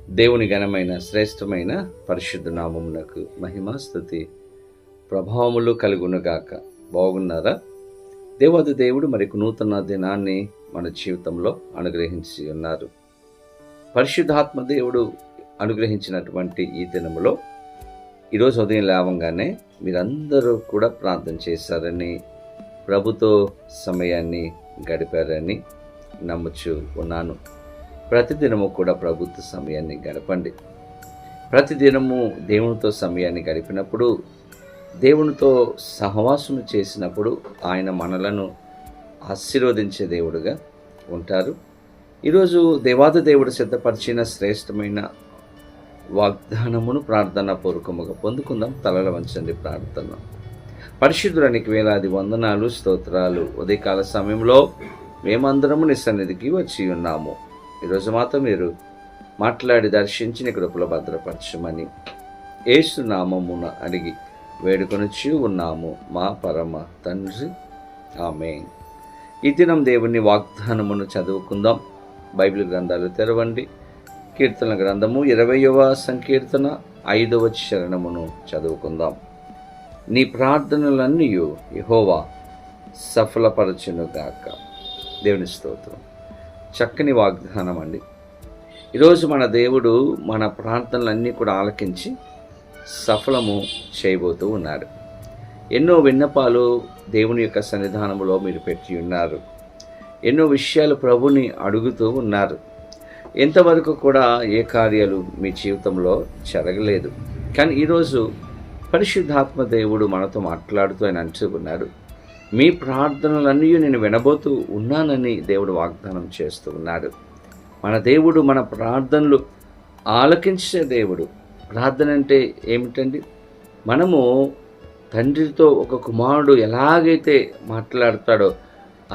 దేవుని ఘనమైన శ్రేష్టమైన పరిశుద్ధ నామమునకు మహిమ స్తుతి ప్రభావములు కలుగునుగాక. బాగున్నారా? దేవాది దేవుడు మరిక నూతన దినాన్ని మన జీవితంలో అనుగ్రహించి ఉన్నారు. పరిశుద్ధాత్మ దేవుడు అనుగ్రహించినటువంటి ఈ దినములో ఈరోజు ఉదయం లేవంగానే మీరందరూ కూడా ప్రార్థన చేశారని, ప్రభుతో సమయాన్ని గడిపారని నమ్ముచూ ఉన్నాను. ప్రతిదినము కూడా ప్రభుత్వ సమయాన్ని గడపండి. ప్రతిదినము దేవునితో సమయాన్ని గడిపినప్పుడు, దేవునితో సహవాసం చేసినప్పుడు ఆయన మనలను ఆశీర్వదించే దేవుడుగా ఉంటారు. ఈరోజు దేవాది దేవుడు సిద్ధపరిచిన శ్రేష్టమైన వాగ్దానమును ప్రార్థనా పూర్వకముగా పొందుకుందాం. తలల వంచండి ప్రార్థన. పరిశుద్ధునికి వేలాది వందనాలు, స్తోత్రాలు. ఉదయకాల సమయంలో మేమందరము నీ సన్నిధికి వచ్చి ఉన్నాము. ఈరోజు మాత్రం మీరు మాట్లాడి దర్శించి నీ కృపలో భద్రపరచమని యేసు నామమున అడిగి వేడుకొనుచు ఉన్నాము మా పరమ తండ్రి, ఆమేన్. ఈ దినం దేవుని వాగ్దానమును చదువుకుందాం. బైబిల్ గ్రంథాలు తెరవండి. కీర్తన గ్రంథము 20వ సంకీర్తన 5వ చరణమును చదువుకుందాం. నీ ప్రార్థనలన్నీ యెహోవా సఫలపరచునుగాక. దేవుని స్తోత్రం. చక్కని వాగ్దానం అండి. ఈరోజు మన దేవుడు మన ప్రార్థనలన్నీ కూడా ఆలకించి సఫలము చేయబోతూ ఉన్నాడు. ఎన్నో విన్నపాలు దేవుని యొక్క సన్నిధానంలో మీరు పెట్టి ఉన్నారు. ఎన్నో విషయాలు ప్రభుని అడుగుతూ ఉన్నారు. ఎంతవరకు కూడా ఏ కార్యాలు మీ జీవితంలో జరగలేదు. కానీ ఈరోజు పరిశుద్ధాత్మ దేవుడు మనతో మాట్లాడుతూ ఆయన అంటూ ఉన్నాడు, మీ ప్రార్థనలన్నీ నేను వినబోతూ ఉన్నానని దేవుడు వాగ్దానం చేస్తూ ఉన్నాడు. మన దేవుడు మన ప్రార్థనలు ఆలకించే దేవుడు. ప్రార్థన అంటే ఏమిటండి? మనము తండ్రితో ఒక కుమారుడు ఎలాగైతే మాట్లాడతాడో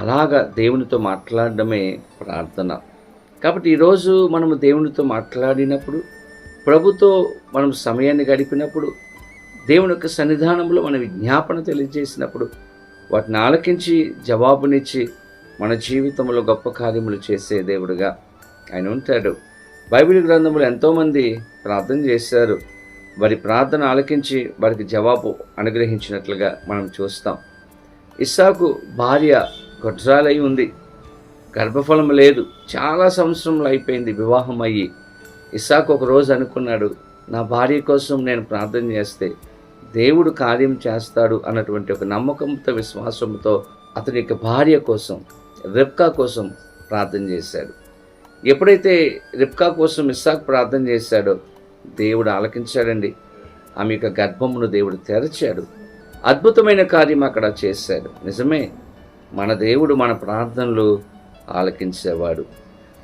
అలాగా దేవునితో మాట్లాడడమే ప్రార్థన. కాబట్టి ఈరోజు మనము దేవునితో మాట్లాడినప్పుడు, ప్రభుతో మనం సమయాన్ని గడిపినప్పుడు, దేవుని యొక్క సన్నిధానంలో మన విజ్ఞాపన తెలియజేసినప్పుడు, వాటిని ఆలకించి జవాబునిచ్చి మన జీవితంలో గొప్ప కార్యములు చేసే దేవుడుగా ఆయన ఉంటాడు. బైబిల్ గ్రంథంలో ఎంతోమంది ప్రార్థన చేశారు. వారి ప్రార్థన ఆలకించి వారికి జవాబు అనుగ్రహించినట్లుగా మనం చూస్తాం. ఇస్సాకు భార్య గొడ్రాలై ఉంది, గర్భఫలం లేదు, చాలా సంవత్సరములు అయిపోయింది వివాహం అయ్యి. ఇస్సాకు ఒక రోజు అనుకున్నాడు, నా భార్య కోసం నేను ప్రార్థన చేస్తే దేవుడు కార్యం చేస్తాడు అన్నటువంటి ఒక నమ్మకంతో, విశ్వాసంతో అతని యొక్క భార్య కోసం, రిబ్కా కోసం ప్రార్థన చేశాడు. ఎప్పుడైతే రిబ్కా కోసం ఇస్సాకు ప్రార్థన చేశాడో దేవుడు ఆలకించాడండి. ఆమె యొక్క గర్భమును దేవుడు తెరచాడు. అద్భుతమైన కార్యం అక్కడ చేశాడు. నిజమే, మన దేవుడు మన ప్రార్థనలు ఆలకించేవాడు,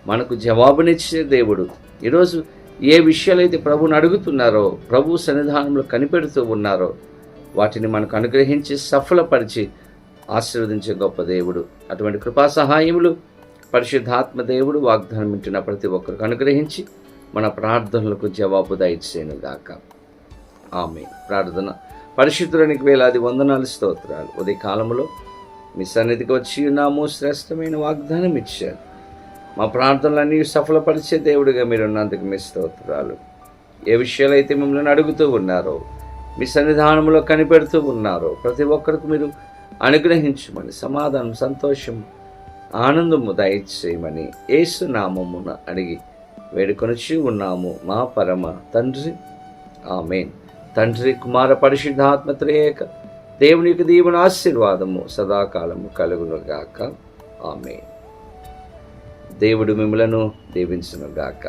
మనకు జవాబునిచ్చే దేవుడు. ఈరోజు ఏ విషయాలైతే ప్రభుని అడుగుతున్నారో, ప్రభు సన్నిధానంలో కనిపెడుతూ ఉన్నారో, వాటిని మనకు అనుగ్రహించి సఫలపరిచి ఆశీర్వదించే గొప్ప దేవుడు. అటువంటి కృపా సహాయములు పరిశుద్ధాత్మ దేవుడు వాగ్దానం వింటున్న ప్రతి ఒక్కరికి అనుగ్రహించి మన ప్రార్థనలకు జవాబు దయచేయునుగాక. ఆమేన్. ప్రార్థన. పరిశుద్ధునికి వేలాది వందనాలు, స్తోత్రాలు. ఉదయ కాలంలో మీ సన్నిధికి వచ్చి ఉన్నాము. శ్రేష్టమైన వాగ్దానం ఇచ్చారు. మా ప్రార్థనలన్నీ సఫలపరిచే దేవుడిగా మీరు ఉన్నందుకు మీ స్తోత్రాలు. ఏ విషయాలైతే మిమ్మల్ని అడుగుతూ ఉన్నారో, మీ సన్నిధానంలో కనిపెడుతూ ఉన్నారో, ప్రతి ఒక్కరికి మీరు అనుగ్రహించమని, సమాధానం, సంతోషం, ఆనందము దయచేయమని యేసు నామమున అడిగి వేడుకొనిచి ఉన్నాము మా పరమ తండ్రి, ఆమేన్. తండ్రి, కుమార, పరిశుద్ధాత్మ త్రియేక దేవుని యొక్క దీవెన ఆశీర్వాదము సదాకాలము కలుగునుగాక. ఆమేన్. దేవుడు మిమ్మలను దీవించునుగాక.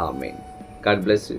ఆమేన్. God bless you.